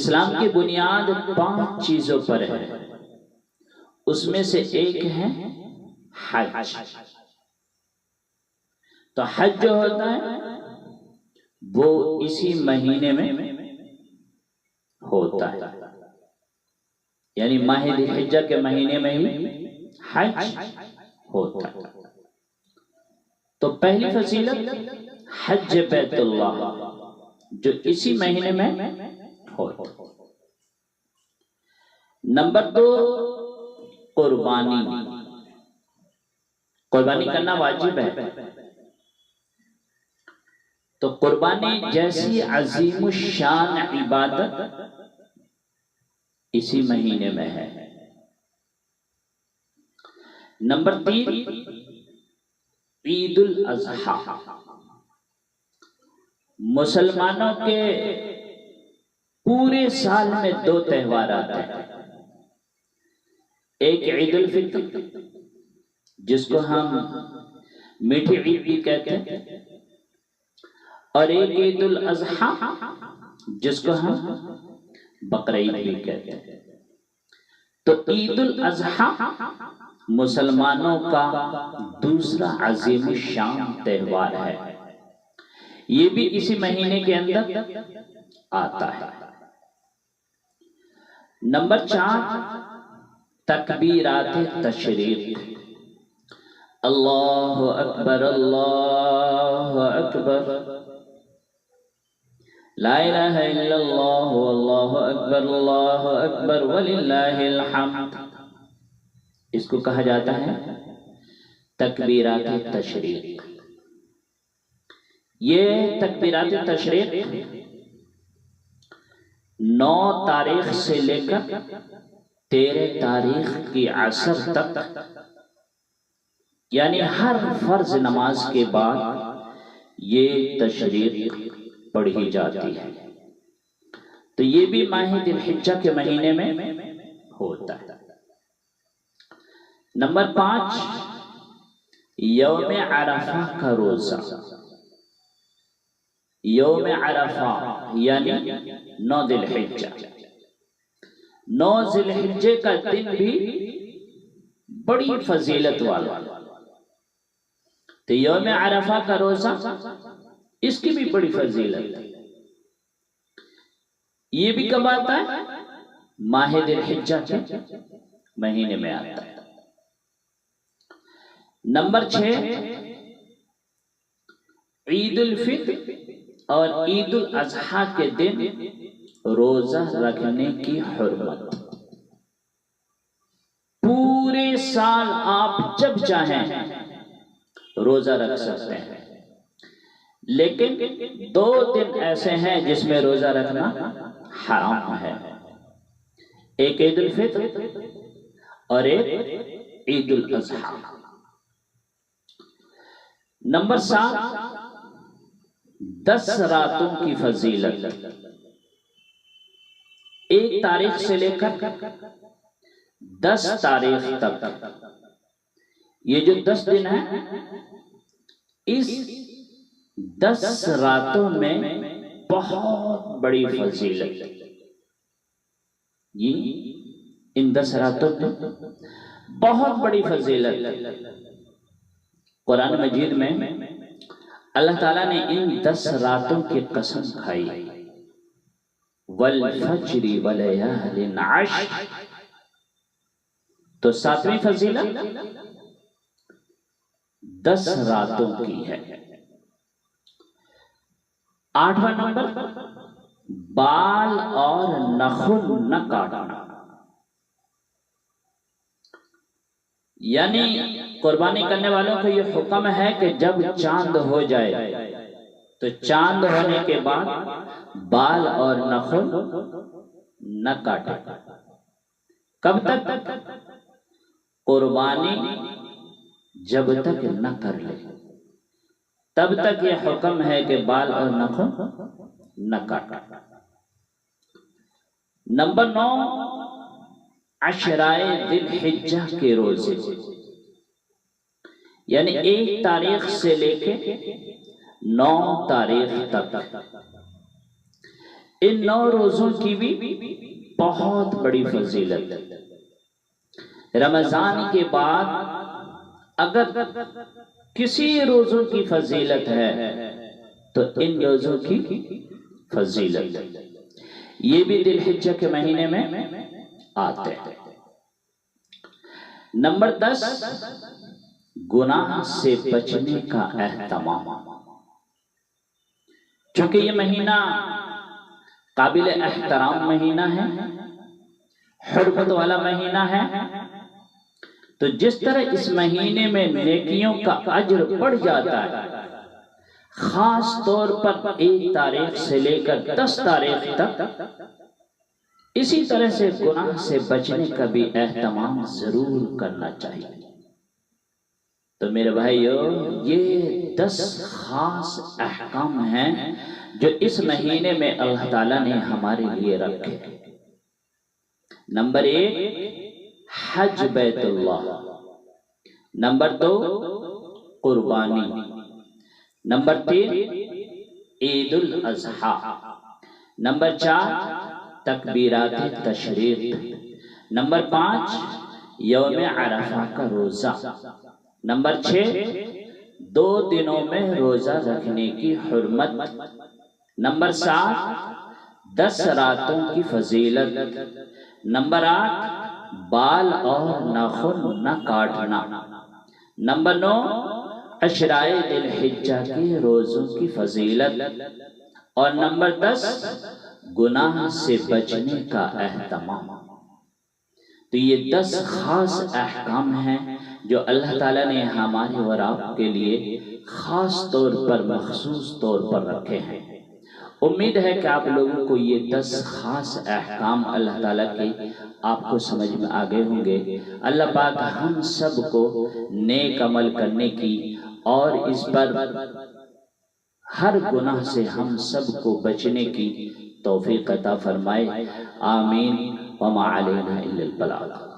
اسلام کی بنیاد 5 چیزوں پر ہے، اس میں سے ایک ہے حج۔ تو حج جو ہوتا ہے وہ اسی مہینے میں ہوتا ہے، یعنی ماہ ذی الحجہ کے مہینے میں ہی حج ہوتا ہے۔ تو پہلی فضیلت حج بیت اللہ جو اسی مہینے میں ہوتا ہے۔ نمبر 2 قربانی، قربانی کرنا واجب ہے۔ تو قربانی جیسی عظیم الشان عبادت اسی مہینے میں ہے۔ نمبر 3 عید الاضحیٰ، مسلمانوں کے پورے سال میں 2 تہوار آتے ہیں، ایک عید الفطر جس کو ہم میٹھی عید بھی کہتے ہیں، اور ایک عید الاضحیٰ جس کو ہم بقرعید بھی کہتے ہیں۔ تو عید الاضحیٰ مسلمانوں کا دوسرا عظیم الشان تہوار ہے، یہ بھی اسی مہینے کے اندر آتا ہے۔ نمبر 4 تکبیرات تشریق، اللہ اکبر اللہ اکبر، لا الہ الا اللہ اللہ اکبر وللہ الحمد، اس کو کہا جاتا ہے تکبیرات تشریق۔ یہ تکبیرات تشریق 9 تاریخ سے لے کر 13 تاریخ کی عصر تک، یعنی ہر فرض نماز کے بعد یہ تشریق پڑھی جاتی ہے۔ تو یہ بھی ماہ ذی الحجہ کے مہینے میں ہوتا ہے۔ نمبر 5 یوم عرفہ کا روزہ، یوم عرفہ یعنی 9 ذی الحجہ، 9 ذی الحجہ کا دن بھی بڑی فضیلت والا، تو یوم عرفہ کا روزہ اس کی بھی بڑی فضیلت ہے۔ یہ بھی کب آتا ہے؟ ماہ ذی الحجہ کے مہینے میں آتا ہے۔ نمبر 6 عید الفطر اور عید الاضحیٰ کے دن روزہ رکھنے کی حرمت۔ پورے سال آپ جب چاہیں روزہ رکھ سکتے ہیں، لیکن 2 دن ایسے ہیں جس میں روزہ رکھنا حرام ہے، ایک عید الفطر اور ایک عید الاضحیٰ۔ نمبر 7 10 راتوں کی فضیلت، 1 تاریخ سے لے کر 10 تاریخ تک، یہ جو 10 دن ہیں، اس 10 راتوں میں بہت بڑی فضیلت، ان 10 راتوں میں بہت بڑی فضیلت۔ قرآن مجید میں اللہ تعالیٰ نے ان 10 راتوں کی قسم کھائی، والفجر ولیال عشر، تو 7ویں فضیلت 10 راتوں کی ہے۔ 8واں نمبر بال اور نخن نہ کاٹنا، یعنی قربانی کرنے والوں کو یہ حکم ہے کہ جب چاند ہو جائے تو چاند ہونے کے بعد بال اور نخن نہ کاٹے۔ کب تک؟ قربانی جب تک نہ کر لے تب تک یہ حکم ہے کہ بال اور نخن نہ کاٹے۔ نمبر 9 عشرائے ذی الحجہ کے روزے، یعنی 1 تاریخ سے لے کے 9 تاریخ تک، ان 9 روزوں کی بھی بہت بڑی فضیلت ہے۔ رمضان کے بعد اگر کسی روزوں کی فضیلت ہے تو ان روزوں کی فضیلت ہے۔ یہ بھی ذی الحجہ کے مہینے میں آتے ہیں۔ نمبر 10، گناہ سے بچنے کا اہتمام۔ چونکہ یہ مہینہ قابل احترام مہینہ ہے، حرمت والا مہینہ ہے، تو جس طرح اس مہینے میں نیکیوں کا اجر بڑھ جاتا ہے، خاص طور پر 1 تاریخ سے لے کر 10 تاریخ تک، اسی طرح سے گناہ سے بچنے کا بھی اہتمام ضرور کرنا چاہیے۔ تو میرے بھائیو، یہ 10 خاص احکام ہیں جو اس مہینے میں اللہ تعالیٰ نے ہمارے لیے رکھے۔ نمبر 1، حج بیت اللہ۔ نمبر 2، قربانی۔ نمبر 3، عید الاضحیٰ۔ نمبر 4، تکبیرات تشریق۔ نمبر 5، یوم عرفہ کا روزہ۔ نمبر 6، 2 دنوں میں روزہ رکھنے کی حرمت۔ نمبر 7، 10 راتوں کی فضیلت۔ نمبر 8، بال اور ناخن نہ کاٹنا۔ نمبر 9، عشرائے ذی الحجہ کے روزوں کی فضیلت۔ اور نمبر 10، گناہ سے بچنے کا اہتمام۔ تو یہ 10 خاص احکام ہیں جو اللہ تعالیٰ نے ہمارے اور آپ کے لیے خاص طور پر، مخصوص طور پر رکھے ہیں۔ امید ہے کہ آپ لوگوں کو یہ 10 خاص احکام اللہ تعالیٰ کے آپ کو سمجھ میں آ گئے ہوں گے۔ اللہ پاک ہم سب کو نیک عمل کرنے کی اور اس پر ہر گناہ سے ہم سب کو بچنے کی توفیق عطا فرمائے۔ آمین۔ وما علینا الا البلاغ۔